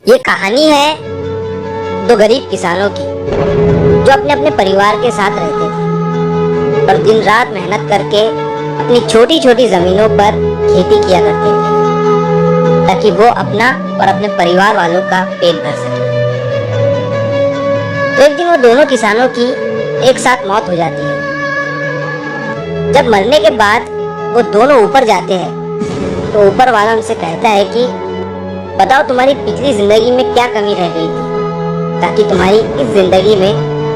ये कहानी है दो गरीब किसानों की जो अपने अपने परिवार के साथ रहते थे और दिन रात मेहनत करके अपनी छोटी छोटी जमीनों पर खेती किया करते थे ताकि वो अपना और अपने परिवार वालों का पेट भर सके। तो एक दिन वो दोनों किसानों की एक साथ मौत हो जाती है। जब मरने के बाद वो दोनों ऊपर जाते हैं तो ऊपर वाला उनसे कहता है कि बताओ तुम्हारी पिछली जिंदगी में क्या कमी रह गई थी ताकि तुम्हारी इस जिंदगी में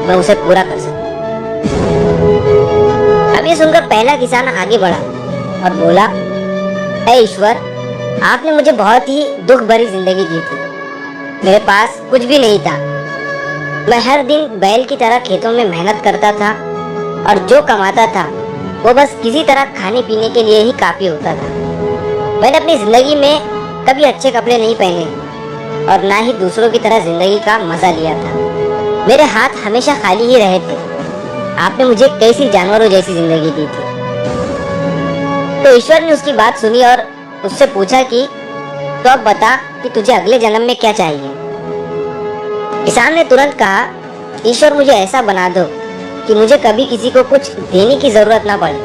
मैं उसे पूरा कर सकूं। अब ये सुनकर पहला किसान आगे बढ़ा और बोला, हे ईश्वर, आपने मुझे बहुत ही दुख भरी जिंदगी दी थी। मेरे पास कुछ भी नहीं था। मैं हर दिन बैल की तरह खेतों में मेहनत करता था और जो कमाता था वो बस किसी तरह खाने पीने के लिए ही काफी होता था। मैंने अपनी जिंदगी में कभी अच्छे कपड़े नहीं पहने और ना ही दूसरों की तरह जिंदगी का मजा लिया था। मेरे हाथ हमेशा खाली ही रहे थे। आपने मुझे कैसी जानवरों जैसी जिंदगी दी थी। तो ईश्वर ने उसकी बात सुनी और उससे पूछा कि तो अब बता कि तुझे अगले जन्म में क्या चाहिए। किसान ने तुरंत कहा, ईश्वर मुझे ऐसा बना दो कि मुझे कभी किसी को कुछ देने की जरूरत ना पड़े।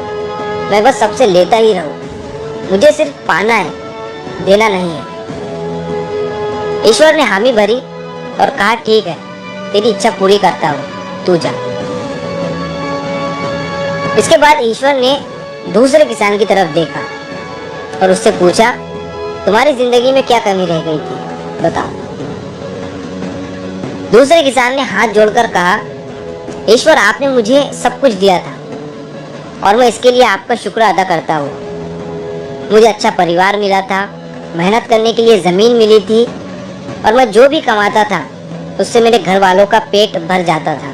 मैं बस सबसे लेता ही रहूं। मुझे सिर्फ पाना है, देना नहीं है। ईश्वर ने हामी भरी और कहा, ठीक है, तेरी इच्छा पूरी करता हूँ, तू जा। इसके बाद ईश्वर ने दूसरे किसान की तरफ देखा और उससे पूछा, तुम्हारी जिंदगी में क्या कमी रह गई थी, बताओ। दूसरे किसान ने हाथ जोड़कर कहा, ईश्वर, आपने मुझे सब कुछ दिया था और मैं इसके लिए आपका शुक्र अदा करता हूँ। मुझे अच्छा परिवार मिला था, मेहनत करने के लिए जमीन मिली थी और मैं जो भी कमाता था उससे मेरे घर वालों का पेट भर जाता था।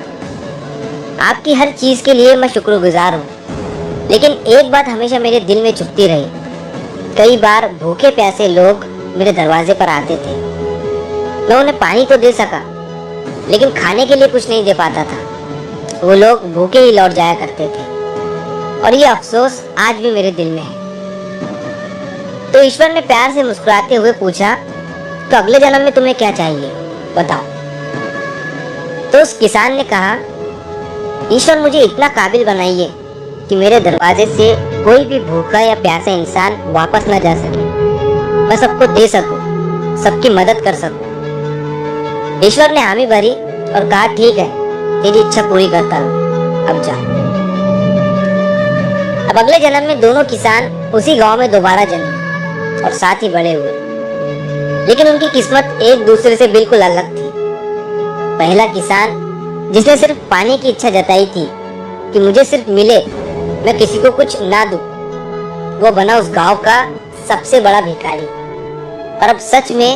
आपकी हर चीज के लिए मैं शुक्रगुजार हूँ। लेकिन एक बात हमेशा मेरे दिल में चुभती रही। कई बार भूखे प्यासे लोग मेरे दरवाजे पर आते थे। मैं उन्हें पानी तो दे सका लेकिन खाने के लिए कुछ नहीं दे पाता था। वो लोग भूखे ही लौट जाया करते थे और ये अफसोस आज भी मेरे दिल में है। तो ईश्वर ने प्यार से मुस्कुराते हुए पूछा, तो अगले जन्म में तुम्हें क्या चाहिए, बताओ। तो उस किसान ने कहा, ईश्वर, मुझे इतना काबिल बनाइए कि मेरे दरवाजे से कोई भी भूखा या प्यासा इंसान वापस न जा सके। मैं सबको दे सकूं, सबकी मदद कर सकूं। ईश्वर ने हामी भरी और कहा, ठीक है, तेरी इच्छा पूरी करता हूं, अब जा। अब अगले जन्म में दोनों किसान उसी गांव में दोबारा जन्मे और साथ ही बड़े हुए। लेकिन उनकी किस्मत एक दूसरे से बिल्कुल अलग थी। पहला किसान, जिसने सिर्फ पाने की इच्छा जताई थी कि मुझे सिर्फ मिले, मैं किसी को कुछ ना दूं, वो बना उस गांव का सबसे बड़ा भिखारी। और अब सच में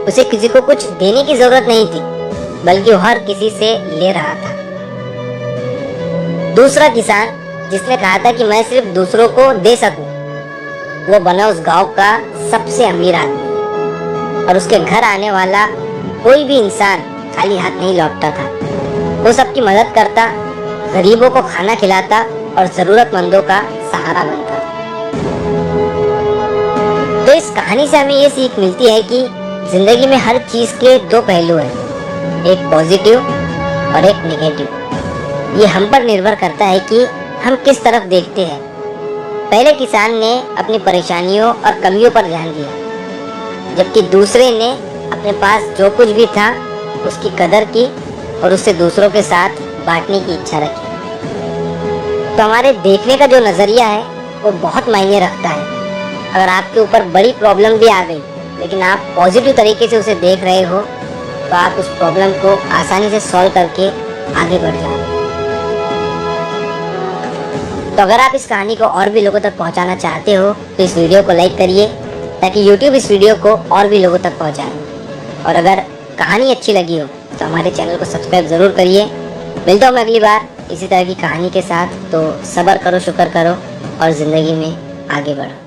उसे किसी को कुछ देने की जरूरत नहीं थी, बल्कि वो हर किसी से ले रहा था। दूसरा किसान, जिसने कहा था कि मैं सिर्फ दूसरों को दे सकूं, वो बना उस गांव का सबसे अमीर आदमी। और उसके घर आने वाला कोई भी इंसान खाली हाथ नहीं लौटता था। वो सबकी मदद करता, गरीबों को खाना खिलाता और जरूरतमंदों का सहारा बनता। तो इस कहानी से हमें ये सीख मिलती है कि जिंदगी में हर चीज के दो पहलू हैं, एक पॉजिटिव और एक नेगेटिव। ये हम पर निर्भर करता है कि हम किस तरफ देखते हैं। पहले किसान ने अपनी परेशानियों और कमियों पर ध्यान दिया, जबकि दूसरे ने अपने पास जो कुछ भी था उसकी कदर की और उससे दूसरों के साथ बांटने की इच्छा रखी। तो हमारे देखने का जो नज़रिया है वो बहुत मायने रखता है। अगर आपके ऊपर बड़ी प्रॉब्लम भी आ गई लेकिन आप पॉजिटिव तरीके से उसे देख रहे हो तो आप उस प्रॉब्लम को आसानी से सॉल्व करके आगे बढ़ जाओ। तो अगर आप इस कहानी को और भी लोगों तक पहुंचाना चाहते हो तो इस वीडियो को लाइक करिए ताकि YouTube इस वीडियो को और भी लोगों तक पहुंचाए। और अगर कहानी अच्छी लगी हो तो हमारे चैनल को सब्सक्राइब ज़रूर करिए। मिलता हूँ मैं अगली बार इसी तरह की कहानी के साथ। तो सब्र करो, शुक्र करो और ज़िंदगी में आगे बढ़ो।